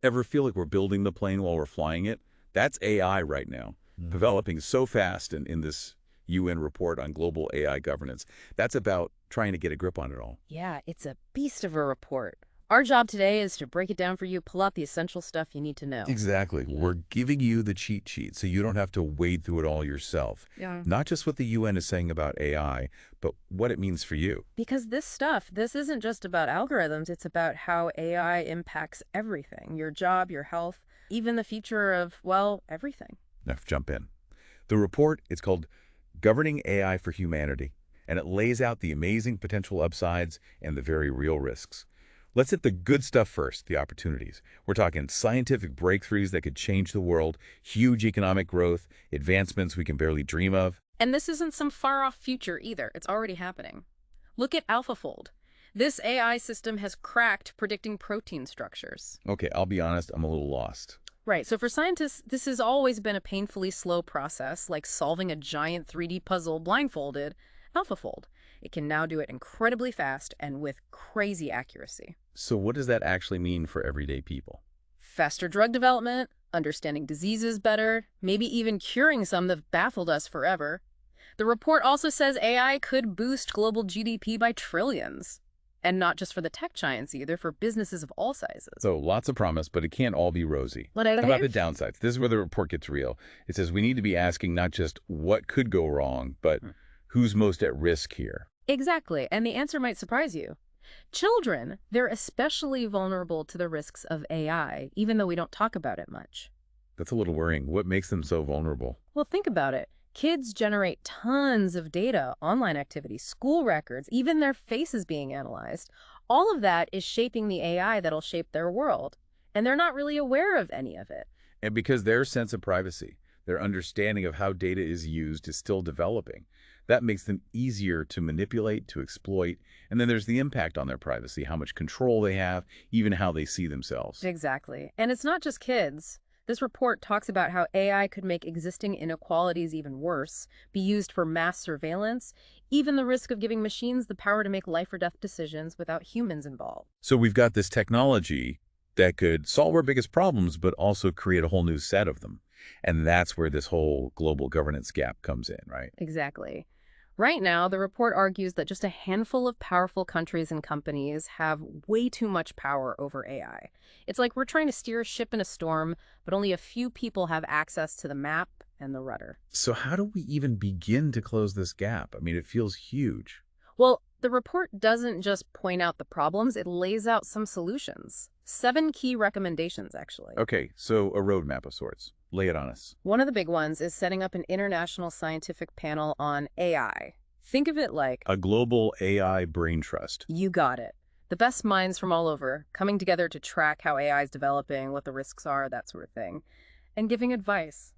Ever feel like we're building the plane while we're flying it? That's AI right now, developing so fast in this UN report on global AI governance. That's about trying to get a grip on it all. Yeah, it's a beast of a report. Our job today is to break it down for you, pull out the essential stuff you need to know. Exactly. We're giving you the cheat sheet so you don't have to wade through it all yourself. Yeah. Not just what the UN is saying about AI, but what it means for you. Because this isn't just about algorithms, it's about how AI impacts everything. Your job, your health, even the future of, well, everything. Now, jump in. The report is called Governing AI for Humanity, and it lays out the amazing potential upsides and the very real risks. Let's hit the good stuff first, the opportunities. We're talking scientific breakthroughs that could change the world, huge economic growth, advancements we can barely dream of. And this isn't some far-off future either. It's already happening. Look at AlphaFold. This AI system has cracked predicting protein structures. Okay, I'll be honest, I'm a little lost. Right, so for scientists, this has always been a painfully slow process, like solving a giant 3D puzzle blindfolded. AlphaFold. It can now do it incredibly fast and with crazy accuracy. So what does that actually mean for everyday people? Faster drug development, understanding diseases better, maybe even curing some that have baffled us forever. The report also says AI could boost global GDP by trillions. And not just for the tech giants either, for businesses of all sizes. So lots of promise, but it can't all be rosy. What How about the downsides? This is where the report gets real. It says we need to be asking not just what could go wrong, but who's most at risk here. Exactly, and the answer might surprise you. Children, they're especially vulnerable to the risks of AI, even though we don't talk about it much. That's a little worrying. What makes them so vulnerable? Well, think about it. Kids generate tons of data, online activities, school records, even their faces being analyzed. All of that is shaping the AI that'll shape their world, and they're not really aware of any of it. And because their sense of privacy, their understanding of how data is used is still developing. That makes them easier to manipulate, to exploit, and then there's the impact on their privacy, how much control they have, even how they see themselves. Exactly. And it's not just kids. This report talks about how AI could make existing inequalities even worse, be used for mass surveillance, even the risk of giving machines the power to make life or death decisions without humans involved. So we've got this technology that could solve our biggest problems, but also create a whole new set of them. And that's where this whole global governance gap comes in, right? Exactly. Right now, the report argues that just a handful of powerful countries and companies have way too much power over AI. It's like we're trying to steer a ship in a storm, but only a few people have access to the map and the rudder. So how do we even begin to close this gap? I mean, it feels huge. Well, the report doesn't just point out the problems, it lays out some solutions. 7 key recommendations, actually. Okay, so a roadmap of sorts. Lay it on us. One of the big ones is setting up an international scientific panel on AI. Think of it like a global AI brain trust. You got it. The best minds from all over coming together to track how AI is developing, what the risks are, that sort of thing, and giving advice.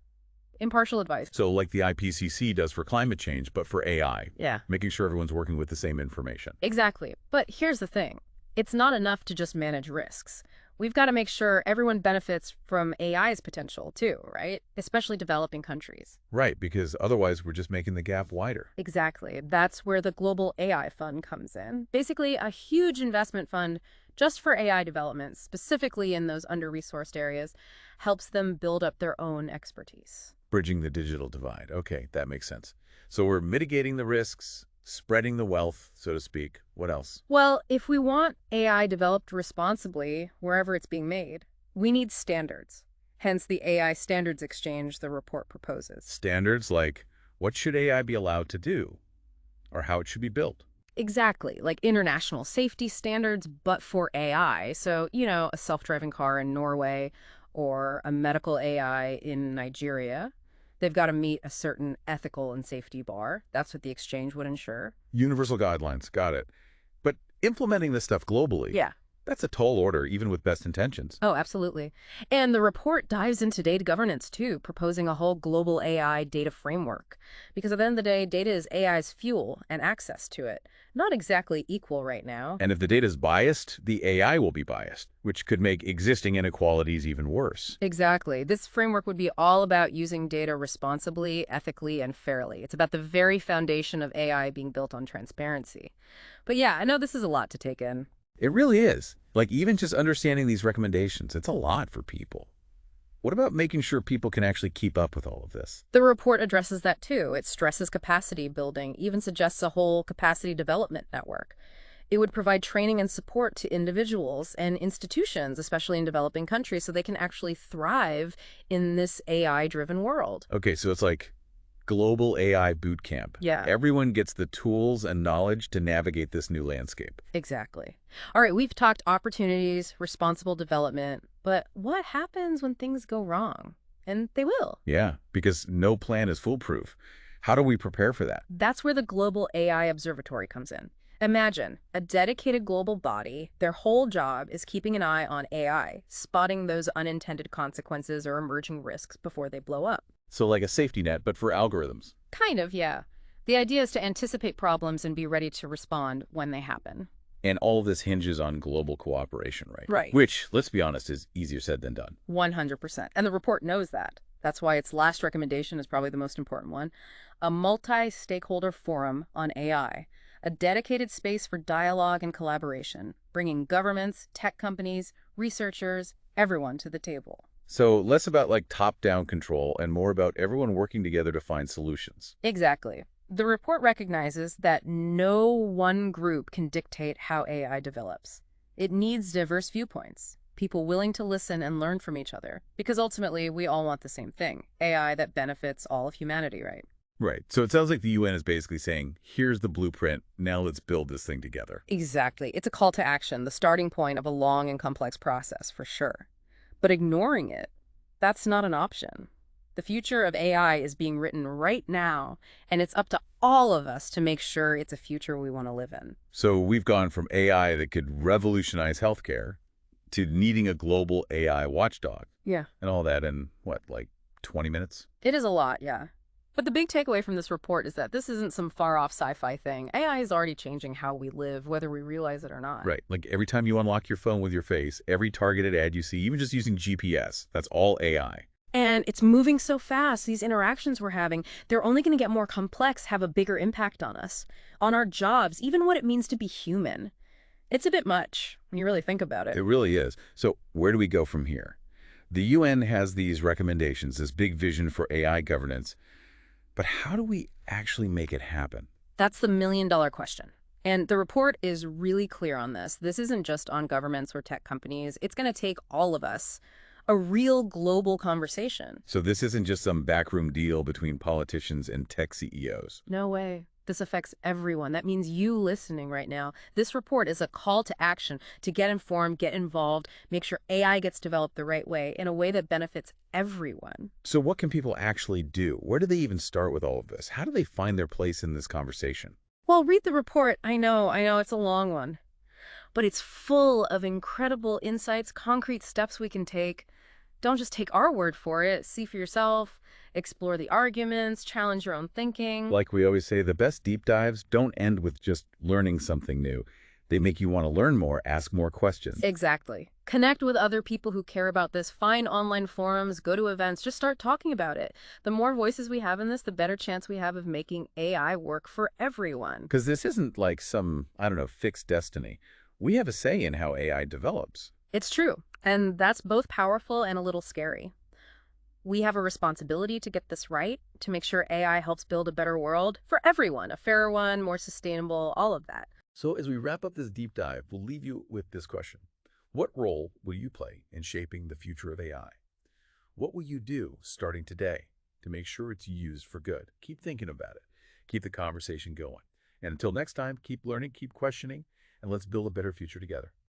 Impartial advice. So like the IPCC does for climate change, but for AI. Yeah. Making sure everyone's working with the same information. Exactly. But here's the thing. It's not enough to just manage risks. We've got to make sure everyone benefits from AI's potential too, right? Especially developing countries. Right, because otherwise we're just making the gap wider. Exactly. That's where the Global AI Fund comes in. Basically, a huge investment fund just for AI development, specifically in those under-resourced areas, helps them build up their own expertise. Bridging the digital divide. Okay, that makes sense. So we're mitigating the risks, spreading the wealth, so to speak. What else? Well, if we want AI developed responsibly wherever it's being made, we need standards. Hence the AI Standards Exchange the report proposes. Standards like what should AI be allowed to do or how it should be built. Exactly, like international safety standards, but for AI. So, a self-driving car in Norway or a medical AI in Nigeria. They've got to meet a certain ethical and safety bar. That's what the exchange would ensure. Universal guidelines, got it. But implementing this stuff globally, Yeah. that's a tall order, even with best intentions. Oh, absolutely. And the report dives into data governance, too, proposing a whole global AI data framework. Because at the end of the day, data is AI's fuel and access to it. Not exactly equal right now. And if the data is biased, the AI will be biased, which could make existing inequalities even worse. Exactly. This framework would be all about using data responsibly, ethically, and fairly. It's about the very foundation of AI being built on transparency. But yeah, I know this is a lot to take in. It really is. Like even just understanding these recommendations, it's a lot for people. What about making sure people can actually keep up with all of this? The report addresses that too. It stresses capacity building, even suggests a whole capacity development network. It would provide training and support to individuals and institutions, especially in developing countries, so they can actually thrive in this AI-driven world. Okay, so it's like global AI boot camp. Yeah, Everyone gets the tools and knowledge to navigate this new landscape. exactly. All right, we've talked opportunities, responsible development, but what happens when things go wrong? And they will. Yeah, because no plan is foolproof. How do we prepare for that? That's where the Global AI Observatory comes in. Imagine a dedicated global body. Their whole job is keeping an eye on AI, spotting those unintended consequences or emerging risks before they blow up. So like a safety net, but for algorithms. Kind of, yeah. The idea is to anticipate problems and be ready to respond when they happen. And all of this hinges on global cooperation, right? Right. Which, let's be honest, is easier said than done. 100%. And the report knows that. That's why its last recommendation is probably the most important one. A multi-stakeholder forum on AI, a dedicated space for dialogue and collaboration, bringing governments, tech companies, researchers, everyone to the table. So less about like top-down control and more about everyone working together to find solutions. Exactly. The report recognizes that no one group can dictate how AI develops. It needs diverse viewpoints, people willing to listen and learn from each other, because ultimately we all want the same thing, AI that benefits all of humanity, right? Right. So it sounds like the UN is basically saying, here's the blueprint, now let's build this thing together. Exactly. It's a call to action, the starting point of a long and complex process, for sure. But ignoring it, that's not an option. The future of AI is being written right now, and it's up to all of us to make sure it's a future we want to live in. So we've gone from AI that could revolutionize healthcare to needing a global AI watchdog Yeah. and all that in, what, like 20 minutes? It is a lot, yeah. But the big takeaway from this report is that this isn't some far-off sci-fi thing. AI is already changing how we live, whether we realize it or not. Right. Like every time you unlock your phone with your face, every targeted ad you see, even just using GPS, that's all AI. And it's moving so fast, these interactions we're having, they're only going to get more complex, have a bigger impact on us, on our jobs, even what it means to be human. It's a bit much when you really think about it. It really is. So where do we go from here? The UN has these recommendations, this big vision for AI governance, but how do we actually make it happen? That's the million-dollar question. And the report is really clear on this. This isn't just on governments or tech companies. It's going to take all of us. A real global conversation. So this isn't just some backroom deal between politicians and tech CEOs. No way. This affects everyone. That means you listening right now. This report is a call to action to get informed, get involved, make sure AI gets developed the right way, in a way that benefits everyone. So what can people actually do? Where do they even start with all of this? How do they find their place in this conversation? Well, read the report. I know, it's a long one. But it's full of incredible insights, concrete steps we can take. Don't just take our word for it. See for yourself, explore the arguments, challenge your own thinking. Like we always say, the best deep dives don't end with just learning something new. They make you want to learn more, ask more questions. Exactly. Connect with other people who care about this. Find online forums, go to events, just start talking about it. The more voices we have in this, the better chance we have of making AI work for everyone. Because this isn't like some, I don't know, fixed destiny. We have a say in how AI develops. It's true. And that's both powerful and a little scary. We have a responsibility to get this right, to make sure AI helps build a better world for everyone, a fairer one, more sustainable, all of that. So as we wrap up this deep dive, we'll leave you with this question. What role will you play in shaping the future of AI? What will you do starting today to make sure it's used for good? Keep thinking about it. Keep the conversation going. And until next time, keep learning, keep questioning, and let's build a better future together.